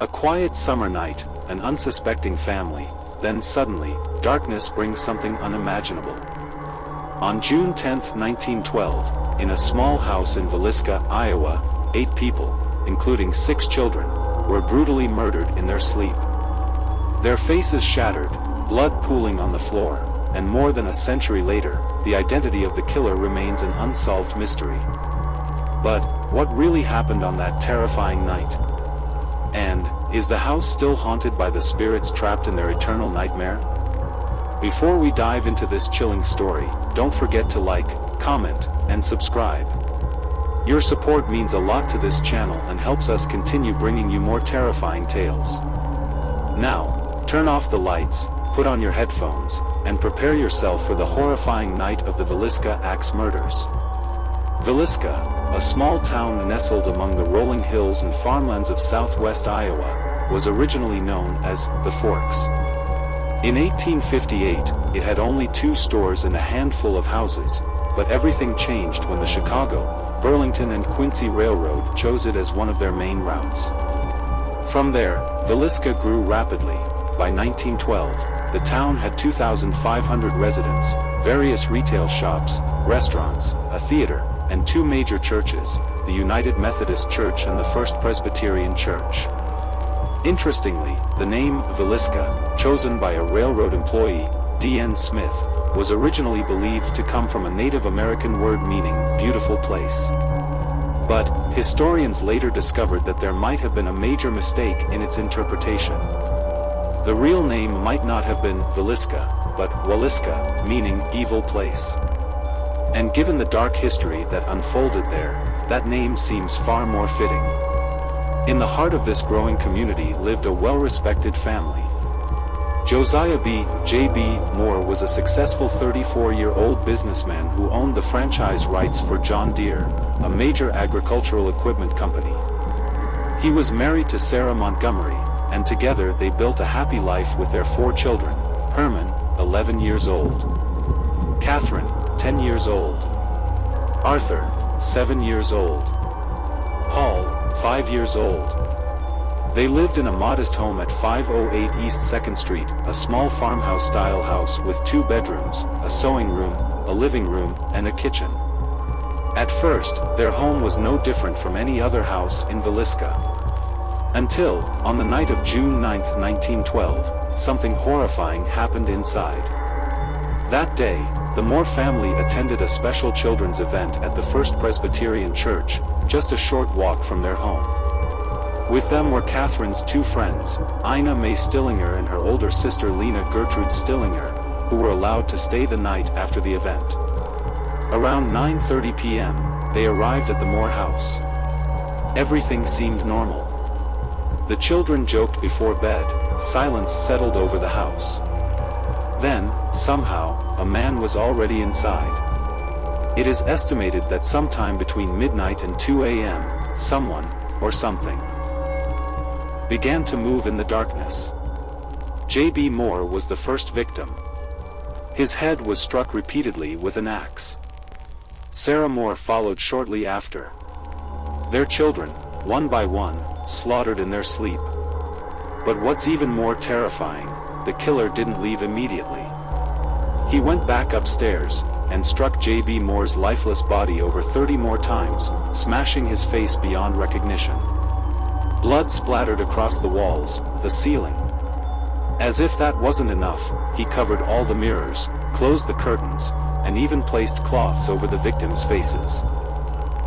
A quiet summer night, an unsuspecting family, then suddenly, darkness brings something unimaginable. On June 10, 1912, in a small house in Villisca, Iowa, 8 people, including 6 children, were brutally murdered in their sleep. Their faces shattered, blood pooling on the floor, and more than a century later, the identity of the killer remains an unsolved mystery. But, what really happened on that terrifying night? And, is the house still haunted by the spirits trapped in their eternal nightmare? Before we dive into this chilling story, don't forget to like, comment, and subscribe. Your support means a lot to this channel and helps us continue bringing you more terrifying tales. Now, turn off the lights, put on your headphones, and prepare yourself for the horrifying night of the Villisca axe murders. Villisca, a small town nestled among the rolling hills and farmlands of southwest Iowa, was originally known as the Forks. In 1858, it had only 2 stores and a handful of houses, but everything changed when the Chicago, Burlington and Quincy Railroad chose it as one of their main routes. From there, Villisca grew rapidly. By 1912, the town had 2,500 residents, various retail shops, restaurants, a theater, and 2 major churches, the United Methodist Church and the First Presbyterian Church. Interestingly, the name Villisca, chosen by a railroad employee, D.N. Smith, was originally believed to come from a Native American word meaning beautiful place. But, historians later discovered that there might have been a major mistake in its interpretation. The real name might not have been Villisca, but Villisca, meaning evil place. And given the dark history that unfolded there, that name seems far more fitting. In the heart of this growing community lived a well-respected family. Josiah J.B. Moore was a successful 34-year-old businessman who owned the franchise rights for John Deere, a major agricultural equipment company. He was married to Sarah Montgomery, and together they built a happy life with their 4 children: Herman, 11 years old; Catherine, 10 years old; Arthur, 7 years old; Paul, 5 years old. They lived in a modest home at 508 East 2nd Street, a small farmhouse-style house with 2 bedrooms, a sewing room, a living room, and a kitchen. At first, their home was no different from any other house in Villisca. Until, on the night of June 9, 1912, something horrifying happened inside. That day, the Moore family attended a special children's event at the First Presbyterian Church, just a short walk from their home. With them were Catherine's 2 friends, Ina Mae Stillinger and her older sister Lena Gertrude Stillinger, who were allowed to stay the night after the event. Around 9:30 p.m., they arrived at the Moore house. Everything seemed normal. The children joked before bed, silence settled over the house. Then, somehow, a man was already inside. It is estimated that sometime between midnight and 2 a.m., someone, or something, began to move in the darkness. J.B. Moore was the first victim. His head was struck repeatedly with an axe. Sarah Moore followed shortly after. Their children, one by one, slaughtered in their sleep. But what's even more terrifying, the killer didn't leave immediately. He went back upstairs, and struck J.B. Moore's lifeless body over 30 more times, smashing his face beyond recognition. Blood splattered across the walls, the ceiling. As if that wasn't enough, he covered all the mirrors, closed the curtains, and even placed cloths over the victims' faces.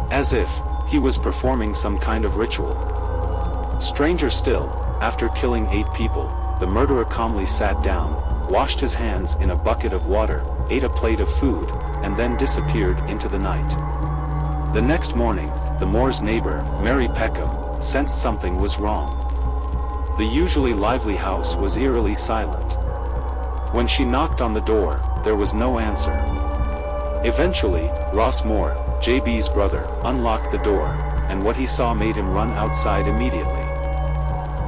As if he was performing some kind of ritual. Stranger still, after killing 8 people, the murderer calmly sat down, washed his hands in a bucket of water, ate a plate of food, and then disappeared into the night. The next morning, the Moore's neighbor, Mary Peckham, sensed something was wrong. The usually lively house was eerily silent. When she knocked on the door, there was no answer. Eventually, Ross Moore, J.B.'s brother, unlocked the door, and what he saw made him run outside immediately.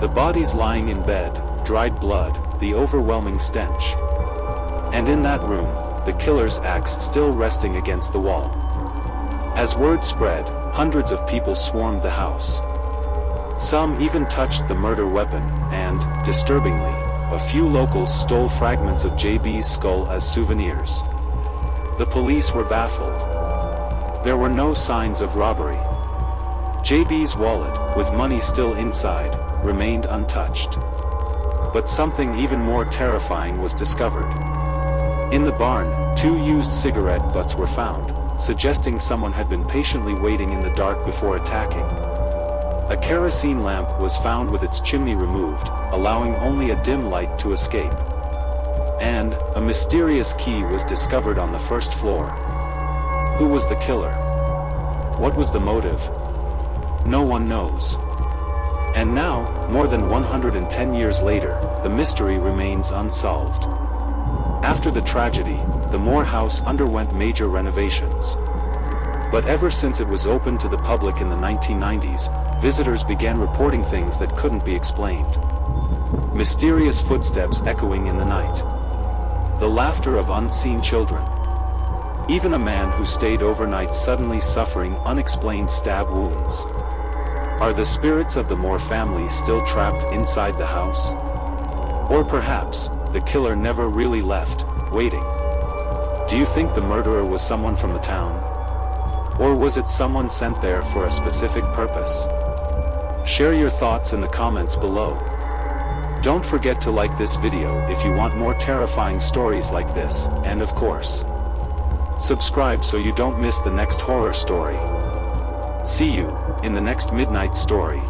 The bodies lying in bed, dried blood, the overwhelming stench. And in that room, the killer's axe still resting against the wall. As word spread, hundreds of people swarmed the house. Some even touched the murder weapon, and, disturbingly, a few locals stole fragments of JB's skull as souvenirs. The police were baffled. There were no signs of robbery. JB's wallet, with money still inside, remained untouched. But something even more terrifying was discovered. In the barn, 2 used cigarette butts were found, suggesting someone had been patiently waiting in the dark before attacking. A kerosene lamp was found with its chimney removed, allowing only a dim light to escape. And, a mysterious key was discovered on the first floor. Who was the killer? What was the motive? No one knows. And now, more than 110 years later, the mystery remains unsolved. After the tragedy, the Moore house underwent major renovations. But ever since it was opened to the public in the 1990s, visitors began reporting things that couldn't be explained. Mysterious footsteps echoing in the night. The laughter of unseen children. Even a man who stayed overnight suddenly suffering unexplained stab wounds. Are the spirits of the Moore family still trapped inside the house? Or perhaps, the killer never really left, waiting. Do you think the murderer was someone from the town? Or was it someone sent there for a specific purpose? Share your thoughts in the comments below. Don't forget to like this video if you want more terrifying stories like this, and of course, subscribe so you don't miss the next horror story. See you in the next midnight story.